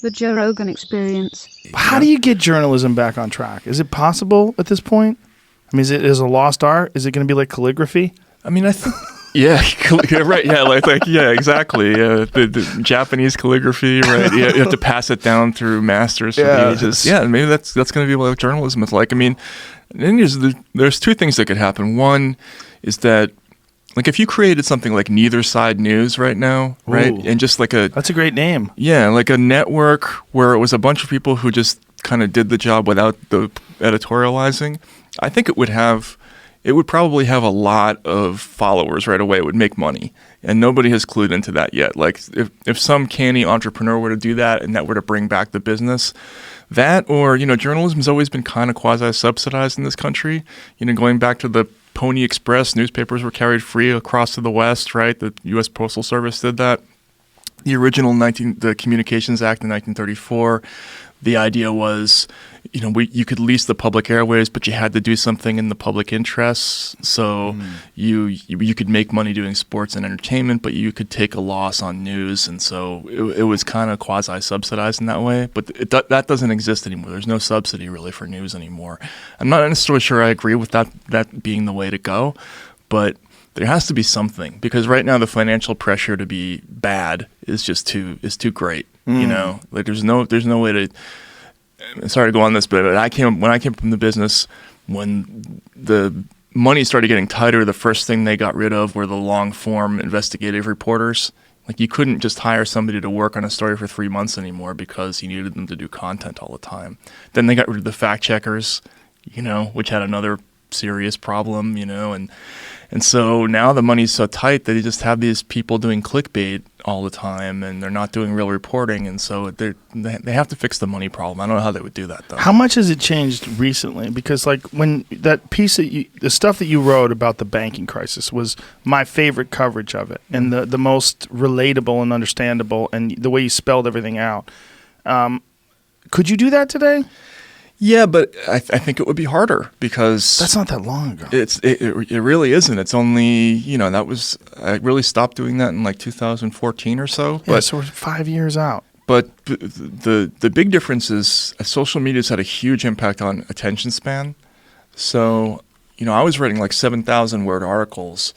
The Joe Rogan Experience. How do you get journalism back on track? Is it possible at this point? I mean, is it a lost art? Is it going to be like calligraphy? I mean, I think, yeah, right, yeah, yeah, exactly. The Japanese calligraphy, right? You have to pass it down through masters for the ages. Yeah, maybe that's going to be what journalism is like. I mean, then there's two things that could happen. One is that, like, if you created something like Neither Side News right now, right, Ooh, and just like that's a great name. Yeah, like a network where it was a bunch of people who just kind of did the job without the editorializing, I think it would probably have a lot of followers right away. It would make money, and nobody has clued into that yet. Like, if some canny entrepreneur were to do that and that were to bring back the business, that, or, you know, journalism has always been kind of quasi-subsidized in this country. You know, going back to the Pony Express, newspapers were carried free across to the West, right? The U.S. Postal Service did that. The original the Communications Act in 1934, the idea was, you know, you could lease the public airways, but you had to do something in the public interest. So you could make money doing sports and entertainment, but you could take a loss on news. And so it was kind of quasi-subsidized in that way. But that doesn't exist anymore. There's no subsidy really for news anymore. I'm not necessarily sure I agree with that being the way to go, but there has to be something, because right now the financial pressure to be bad is just too great. You know, like there's no way to. Sorry to go on this, but when I came from the business, when the money started getting tighter, the first thing they got rid of were the long form investigative reporters. Like, you couldn't just hire somebody to work on a story for 3 months anymore because you needed them to do content all the time. Then they got rid of the fact checkers, you know, which had another serious problem, you know, and so now the money's so tight that they just have these people doing clickbait all the time, and they're not doing real reporting, and so they have to fix the money problem. I don't know how they would do that, though. How much has it changed recently? Because, like, when that piece the stuff that you wrote about the banking crisis was my favorite coverage of it, and the most relatable and understandable, and the way you spelled everything out. Could you do that today? Yeah, but I think it would be harder, because that's not that long ago. It really isn't. It's only, you know, I really stopped doing that in like 2014 or so. Yeah, so we're 5 years out. But the big difference is social media's had a huge impact on attention span. So, you know, I was writing like 7,000 word articles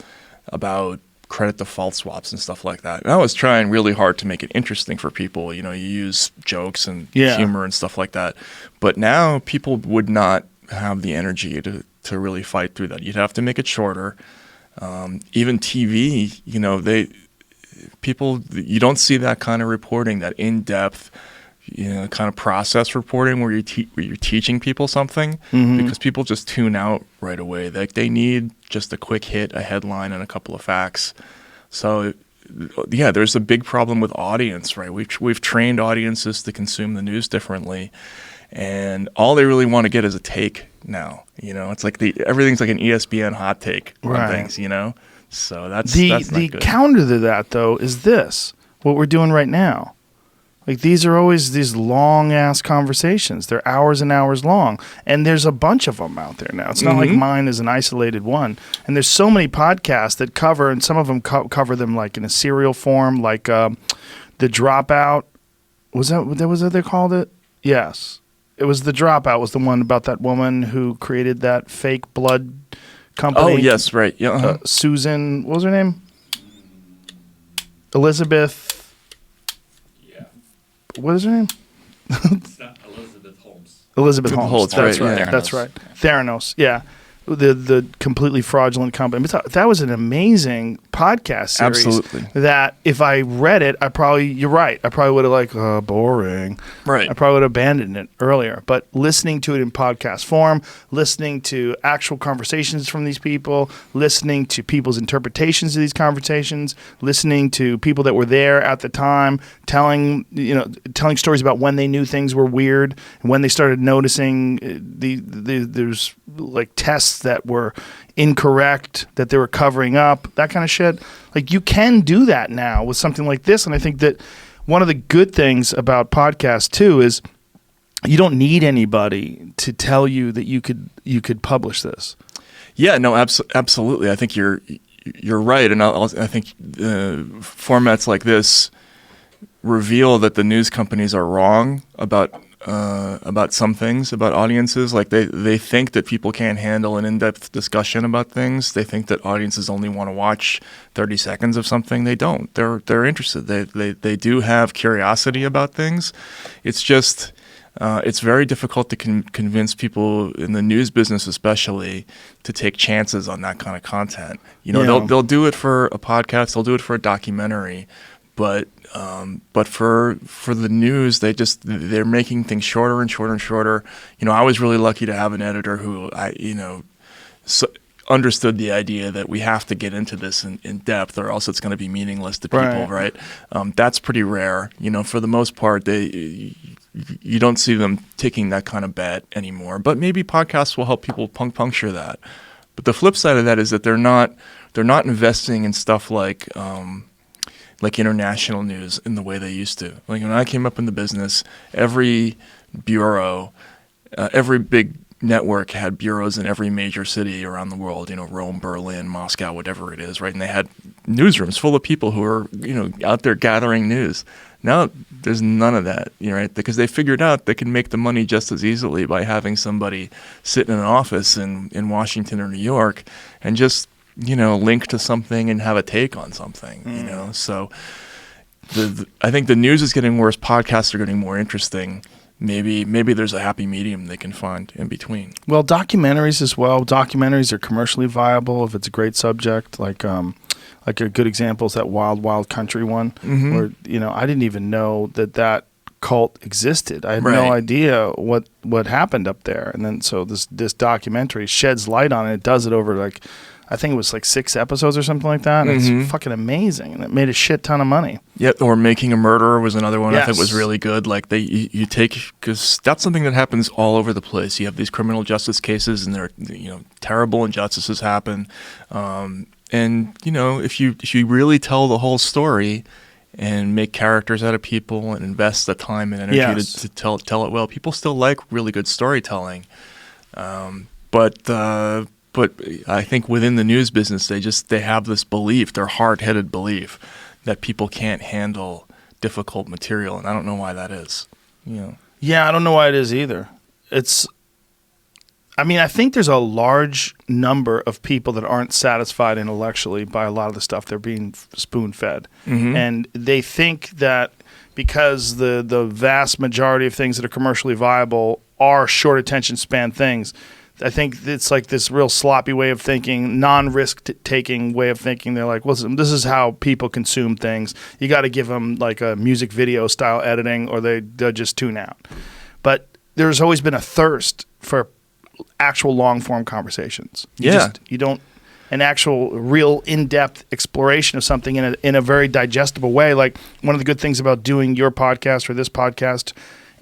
about credit default swaps and stuff like that. And I was trying really hard to make it interesting for people. You know, you use jokes and humor and stuff like that. But now people would not have the energy to really fight through that. You'd have to make it shorter. Even TV, you know, you don't see that kind of reporting, that in-depth, you know, kind of process reporting where you're teaching people something, because people just tune out right away. They need just a quick hit, a headline, and a couple of facts. So, yeah, there's a big problem with audience, right? We've trained audiences to consume the news differently, and all they really want to get is a take now. You know, it's like everything's like an ESPN hot take on things, you know? So that's not the good. counter to that, though, is what we're doing right now. Like, these are always these long-ass conversations. They're hours and hours long. And there's a bunch of them out there now. It's not like mine is an isolated one. And there's so many podcasts that cover, and some of them cover them like in a serial form, like The Dropout. Was that what they called it? Yes. It was The Dropout was the one about that woman who created that fake blood company. Oh, yes, right. Yeah. Susan, what was her name? Elizabeth... What is her name? It's not Elizabeth Holmes. Elizabeth Holmes. That's right. Yeah. That's right. Theranos. Yeah. The completely fraudulent company. But that was an amazing podcast series. Absolutely. That if I read it, you're right. I probably would have boring. Right. I probably would have abandoned it earlier. But listening to it in podcast form, listening to actual conversations from these people, listening to people's interpretations of these conversations, listening to people that were there at the time, telling stories about when they knew things were weird and when they started noticing there's like tests that were incorrect, that they were covering up, that kind of shit. Like, you can do that now with something like this. And I think that one of the good things about podcasts too is you don't need anybody to tell you that you could publish this. Yeah, no, absolutely. I think you're right, and I think formats like this reveal that the news companies are wrong about some things, about audiences. Like they think that people can't handle an in-depth discussion about things. They think that audiences only want to watch 30 seconds of something. They don't. They're interested. They do have curiosity about things. It's just it's very difficult to convince people in the news business, especially, to take chances on that kind of content. You know, they'll do it for a podcast. They'll do it for a documentary. But for the news, they're making things shorter and shorter and shorter. You know, I was really lucky to have an editor who understood the idea that we have to get into this in depth, or else it's going to be meaningless to people, right? That's pretty rare. You know, for the most part, you don't see them taking that kind of bet anymore. But maybe podcasts will help people puncture that. But the flip side of that is that they're not investing in stuff like international news in the way they used to. Like when I came up in the business, every bureau, every big network had bureaus in every major city around the world, you know, Rome, Berlin, Moscow, whatever it is, right? And they had newsrooms full of people who are, you know, out there gathering news. Now there's none of that, you know, right? Because they figured out they can make the money just as easily by having somebody sit in an office in Washington or New York and just, you know, link to something and have a take on something, you know? So I think the news is getting worse. Podcasts are getting more interesting. Maybe there's a happy medium they can find in between. Well, documentaries as well. Documentaries are commercially viable if it's a great subject. Like a good example is that Wild Wild Country one, where, you know, I didn't even know that cult existed. I had no idea what happened up there. And then so this documentary sheds light on it. It does it over like, I think it was like 6 episodes or something like that. And it's fucking amazing. And it made a shit ton of money. Yeah, or Making a Murderer was another one I think was really good. Like you take, because that's something that happens all over the place. You have these criminal justice cases and there, you know, terrible injustices happen. And, you know, if you really tell the whole story and make characters out of people and invest the time and energy to tell it well, people still like really good storytelling. But I think within the news business, they have this belief, their hard-headed belief, that people can't handle difficult material, and I don't know why that is. You know. Yeah, I don't know why it is either. I think there's a large number of people that aren't satisfied intellectually by a lot of the stuff they're being spoon-fed. And they think that because the vast majority of things that are commercially viable are short attention span things, I think it's like this real sloppy way of thinking, non-risk taking way of thinking. They're like, listen, this is how people consume things. You got to give them like a music video style editing or they'll just tune out. But there's always been a thirst for actual long-form conversations. You don't an actual real in-depth exploration of something in a very digestible way. Like one of the good things about doing your podcast or this podcast,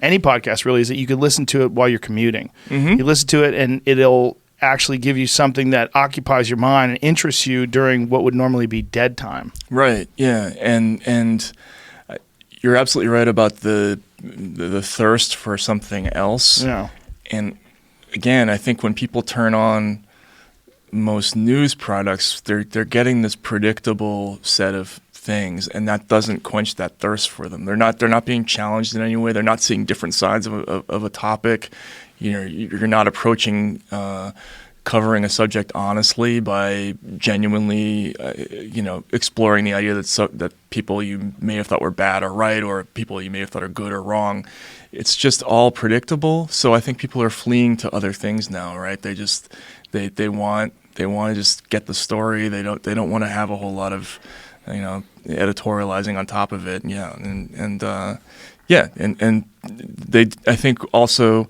any podcast really, is that you can listen to it while you're commuting. You listen to it and it'll actually give you something that occupies your mind and interests you during what would normally be dead time. Right. Yeah. And you're absolutely right about the thirst for something else. Yeah. And again, I think when people turn on most news products, they're getting this predictable set of things, and that doesn't quench that thirst for them. They're not being challenged in any way. They're not seeing different sides of a topic. You know, you're not approaching covering a subject honestly by genuinely, exploring the idea that people you may have thought were bad or right, or people you may have thought are good or wrong. It's just all predictable. So I think people are fleeing to other things now, right? They want to just get the story. They don't want to have a whole lot of editorializing on top of it. I think also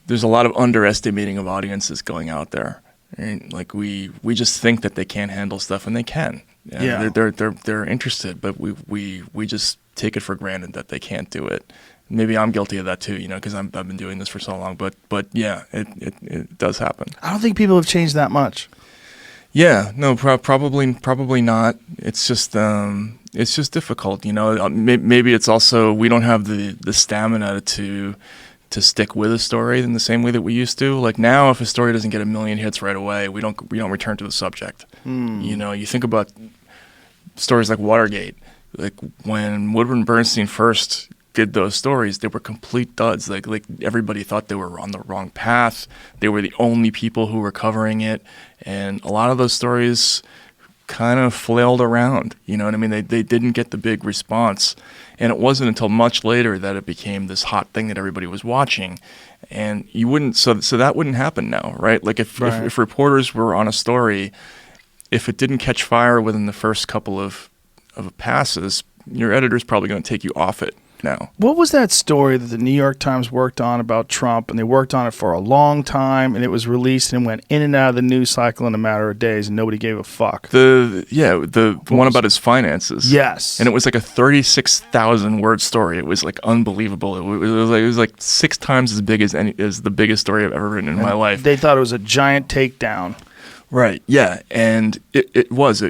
there's a lot of underestimating of audiences going out there. Right? Like we just think that they can't handle stuff, and they can. They're interested, but we just take it for granted that they can't do it. Maybe I'm guilty of that too, because I've been doing this for so long. But yeah, it does happen. I don't think people have changed that much. Yeah, no, probably not. It's just difficult, Maybe it's also we don't have the stamina to stick with a story in the same way that we used to. Like now, if a story doesn't get 1 million hits right away, we don't return to the subject. You think about stories like Watergate. like when Woodward and Bernstein first did those stories, they were complete duds. Like everybody thought they were on the wrong path. They were the only people who were covering it, and a lot of those stories kind of flailed around. You know what I mean? They didn't get the big response, and it wasn't until much later that it became this hot thing that everybody was watching. And you wouldn't so that wouldn't happen now, right? Like if reporters were on a story, if it didn't catch fire within the first couple of passes, your editor's probably going to take you off it now. What was that story that the New York Times worked on about Trump, and they worked on it for a long time, and it was released and went in and out of the news cycle in a matter of days, and nobody gave a fuck? The one about his finances. Yes. And it was like a 36,000 word story. It was like unbelievable. It was like 6 times as big as the biggest story I've ever written in my life. They thought it was a giant takedown. Right. Yeah. And it was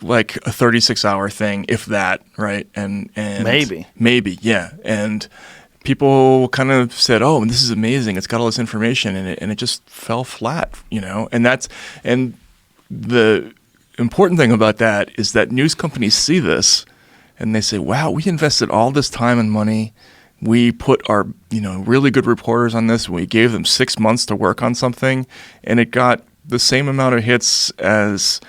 like a 36-hour thing, if that, right? And maybe, yeah. And people kind of said, "Oh, this is amazing! It's got all this information in it," and it just fell flat, you know. And the important thing about that is that news companies see this, and they say, "Wow, we invested all this time and money. We put our, really good reporters on this. We gave them 6 months to work on something, and it got the same amount of hits as,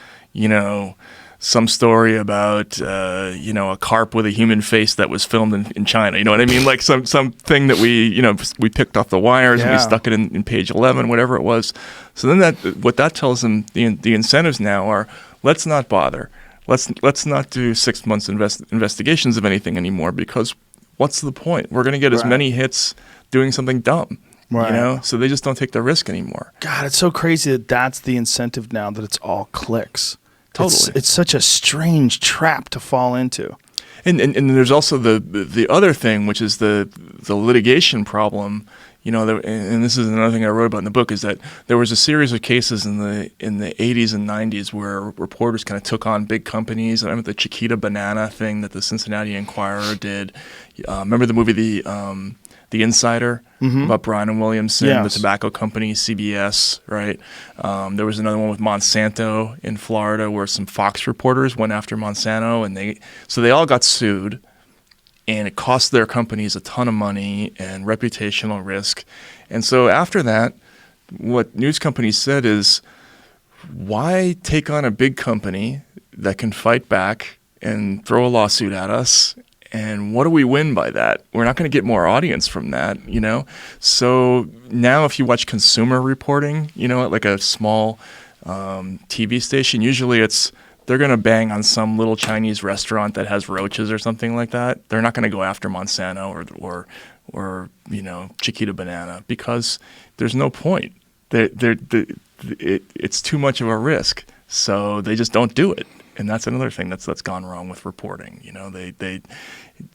some story about, a carp with a human face that was filmed in China. You know what I mean? Like something that we picked off the wires and we stuck it in page 11, whatever it was. So then what that tells them, the incentives now are, let's not bother. Let's not do 6 months investigations of anything anymore, because what's the point? We're going to get as many hits doing something dumb. Right. So they just don't take the risk anymore. God, it's so crazy that that's the incentive now, that it's all clicks. Totally. It's such a strange trap to fall into. And there's also the other thing, which is the litigation problem. And this is another thing I wrote about in the book, is that there was a series of cases in the 80s and 90s where reporters kind of took on big companies. I remember the Chiquita Banana thing that the Cincinnati Enquirer did. Remember the movie The Insider, about Brian and Williamson, the tobacco company, CBS, right? There was another one with Monsanto in Florida where some Fox reporters went after Monsanto, and they all got sued, and it cost their companies a ton of money and reputational risk. And so after that, what news companies said is, why take on a big company that can fight back and throw a lawsuit at us? And what do we win by that? We're not going to get more audience from that, So now if you watch consumer reporting, at like a small TV station, usually they're going to bang on some little Chinese restaurant that has roaches or something like that. They're not going to go after Monsanto or Chiquita Banana, because there's no point. It's too much of a risk, so they just don't do it. And that's another thing that's gone wrong with reporting.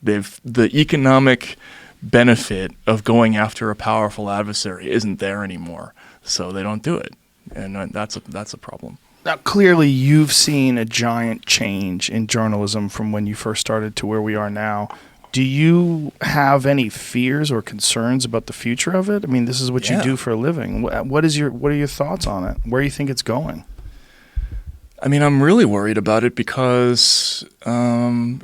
The economic benefit of going after a powerful adversary isn't there anymore, so they don't do it, and that's a problem. Now, clearly, you've seen a giant change in journalism from when you first started to where we are now. Do you have any fears or concerns about the future of it? I mean, this is what you do for a living. What are your thoughts on it? Where do you think it's going? I mean, I'm really worried about it because you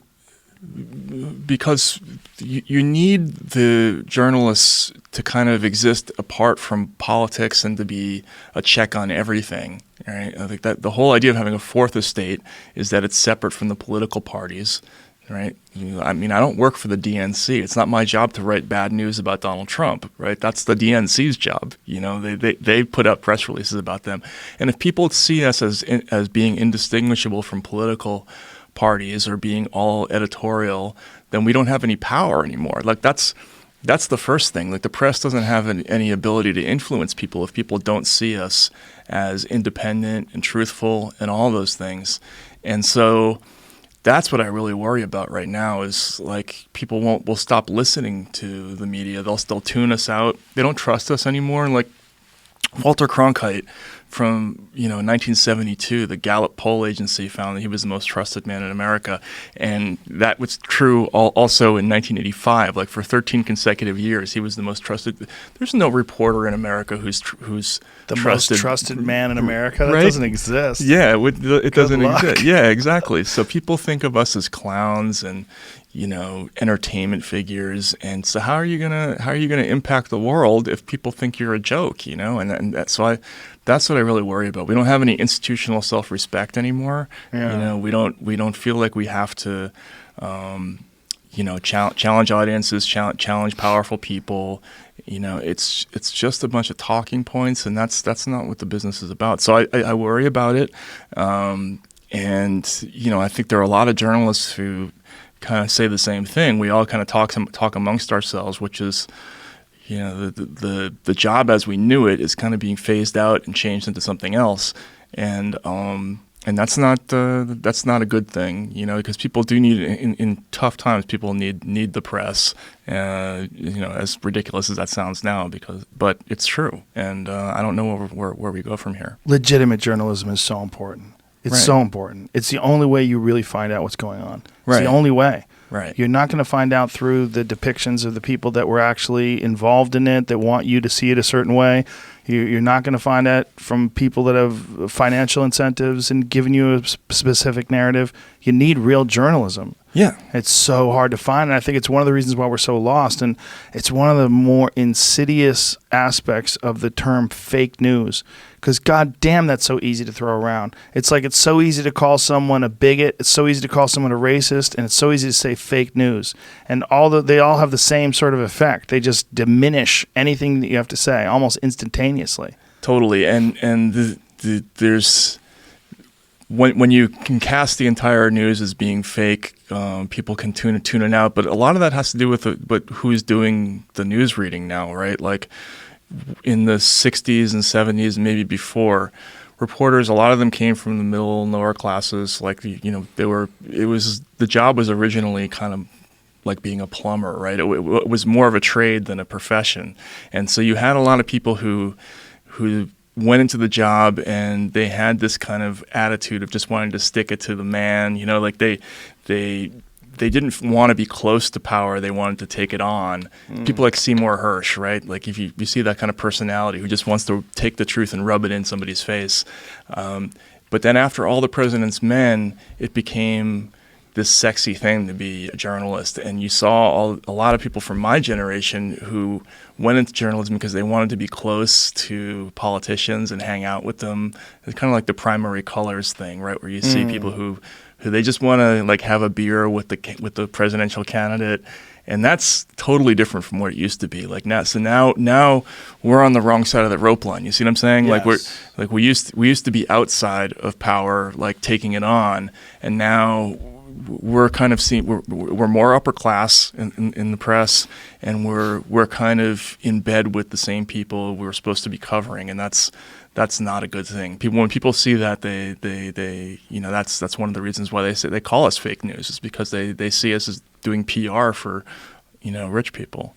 need the journalists to kind of exist apart from politics and to be a check on everything, right? I think that the whole idea of having a fourth estate is that it's separate from the political parties, right? I mean, I don't work for the DNC. It's not my job to write bad news about Donald Trump, right? That's the DNC's job. They put out press releases about them. And if people see us as being indistinguishable from political parties or being all editorial, then we don't have any power anymore. Like that's the first thing. Like the press doesn't have any ability to influence people if people don't see us as independent and truthful and all those things. And so that's what I really worry about right now, is like people will stop listening to the media. They'll tune us out. They don't trust us anymore. And like Walter Cronkite from 1972, the Gallup poll agency found that he was the most trusted man in America, and that was true also in 1985. Like for 13 consecutive years, he was the most trusted. There's no reporter in America who's The trusted, most trusted man in America? That right? doesn't exist. Yeah, it doesn't luck. exist. Yeah, exactly. So people think of us as clowns and entertainment figures, and so how are you gonna impact the world if people think you're a joke? And that's what I really worry about. We don't have any institutional self-respect anymore. Yeah. We don't feel like we have to challenge audiences, challenge powerful people. It's just a bunch of talking points, and that's not what the business is about. So I worry about it, and I think there are a lot of journalists who kind of say the same thing. We all kind of talk amongst ourselves, which is, the job as we knew it is kind of being phased out and changed into something else, and that's not a good thing, because people do need in tough times. People need the press, as ridiculous as that sounds now, but it's true, and I don't know where we go from here. Legitimate journalism is so important. It's Right. so important. It's the only way you really find out what's going on. It's Right. the only way. Right. You're not going to find out through the depictions of the people that were actually involved in it, that want you to see it a certain way. You're not going to find out from people that have financial incentives and giving you a specific narrative. You need real journalism. Yeah. It's so hard to find, and I think it's one of the reasons why we're so lost, and it's one of the more insidious aspects of the term fake news, because goddamn, that's so easy to throw around. It's like it's so easy to call someone a bigot, it's so easy to call someone a racist, and it's so easy to say fake news, and they all have the same sort of effect. They just diminish anything that you have to say almost instantaneously. Totally, and there's when you can cast the entire news as being fake, people can tune it out. But a lot of that has to do with who's doing the news reading now, right? Like in the 60s and 70s, and maybe before, reporters, a lot of them came from the middle and lower classes. Like the job was originally kind of like being a plumber, right? It was more of a trade than a profession, and so you had a lot of people who went into the job and they had this kind of attitude of just wanting to stick it to the man, like they didn't want to be close to power, they wanted to take it on. People like Seymour Hersh, right? Like if you see that kind of personality who just wants to take the truth and rub it in somebody's face. But then after All the President's Men, it became this sexy thing to be a journalist, and you saw a lot of people from my generation who went into journalism because they wanted to be close to politicians and hang out with them. It's kind of like the primary colors thing, right? Where you see people who they just want to like have a beer with the presidential candidate, and that's totally different from what it used to be. Like now we're on the wrong side of the rope line. You see what I'm saying? Yes. We used to be outside of power, like taking it on, and now we're kind of we're more upper class in the press, and we're kind of in bed with the same people we're supposed to be covering, and that's not a good thing. When people see that, they that's one of the reasons why they call us fake news, is because they see us as doing PR for rich people.